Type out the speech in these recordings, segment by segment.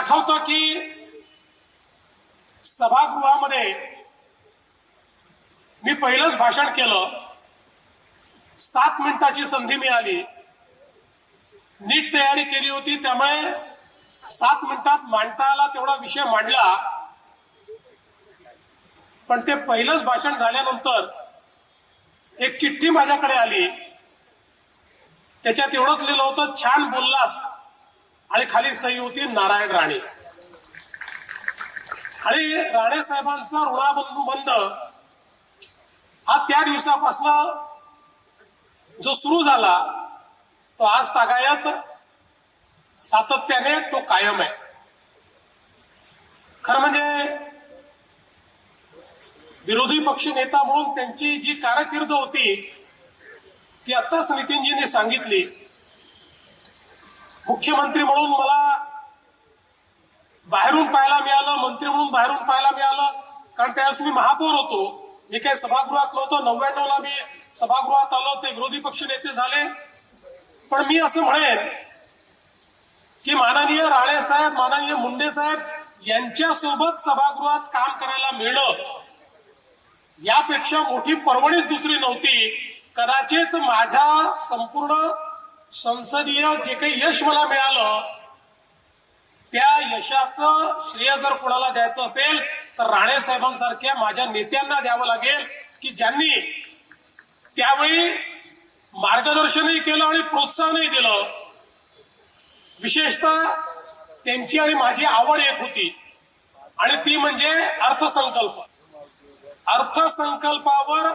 आठवतं की सभागृहामध्ये मी पहिलंच भाषण केलं, 7 मिनिटाची संधी मिळाली, नीट तयारी केली होती, त्यामुळे 7 मिनिटात मांडता आला तेवढा विषय मांडला. पण ते पहिलंच भाषण झाल्यानंतर एक चिठ्ठी माझ्याकडे आली, त्याच्यात एवढंच लिहिलं होतं, छान बोललास, आणि खाली सही होती नारायण राणे. आणि राणे साहेबांचा ऋणानुबंध हा त्या दिवसापासून जो सुरू झाला तो आज तागायत सातत्याने तो कायम आहे. खरं म्हणजे विरोधी पक्ष नेता म्हणून त्यांची जी कारकीर्द होती ती आत्ताच नितीनजींनी सांगितली. मुख्यमंत्री म्हणून मला बाहेरून पाहायला मिळालं, मंत्री म्हणून बाहेरून पाहायला मिळालं, कारण त्यावेळेस मी महापौर होतो. मी काही सभागृहात नव्हतो. 99 ला मी सभागृहात आलो, ते विरोधी पक्ष नेते झाले. पण मी असं म्हणेन की माननीय राणे साहेब, माननीय मुंडे साहेब यांच्यासोबत सभागृहात काम करायला मिळणं यापेक्षा मोठी पर्वणीच दुसरी नव्हती. कदाचित माझ्या संपूर्ण संसदीय जे काही यश मला मिळालं त्या यशाचं श्रेय जर कोणाला द्यायचं असेल तर राणे साहेबांसारख्या माझ्या नेत्यांना द्यावं लागेल, की ज्यांनी त्यावेळी मार्गदर्शनही केलं आणि प्रोत्साहनही दिलं. विशेषतः त्यांची आणि माझी आवड एक होती आणि ती म्हणजे अर्थसंकल्प. अर्थसंकल्पावर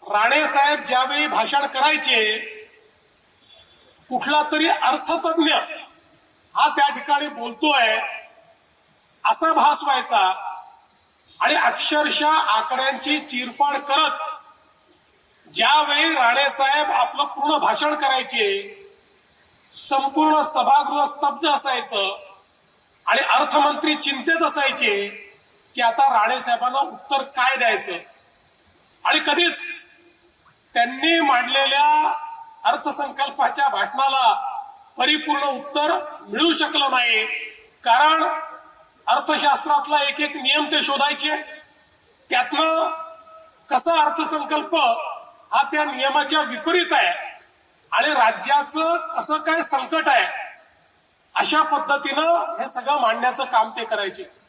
राणे साहेब ज्यावेळी भाषण करायचे, कुठला तरी अर्थतज्ञ हा त्या ठिकाणी बोलतोय असा भास व्हायचा. आणि अक्षरशः आकड्यांची चिरफाड करत ज्यावेळी राणे साहेब आपलं पूर्ण भाषण करायचे, संपूर्ण सभागृह स्तब्ध असायचं आणि अर्थमंत्री चिंतेत असायचे की आता राणे साहेबांना उत्तर काय द्यायचं. आणि कधीच त्यांनी मांडलेल्या अर्थसंकल्पाच्या भाषणाला परिपूर्ण उत्तर मिळू शकलं नाही, कारण अर्थशास्त्रातला एक एक नियम ते शोधायचे, त्यातनं कसा अर्थसंकल्प हा त्या नियमाच्या विपरीत आहे आणि राज्याचं कसं काय संकट आहे, अशा पद्धतीनं हे सगळं मांडण्याचं काम ते करायचे.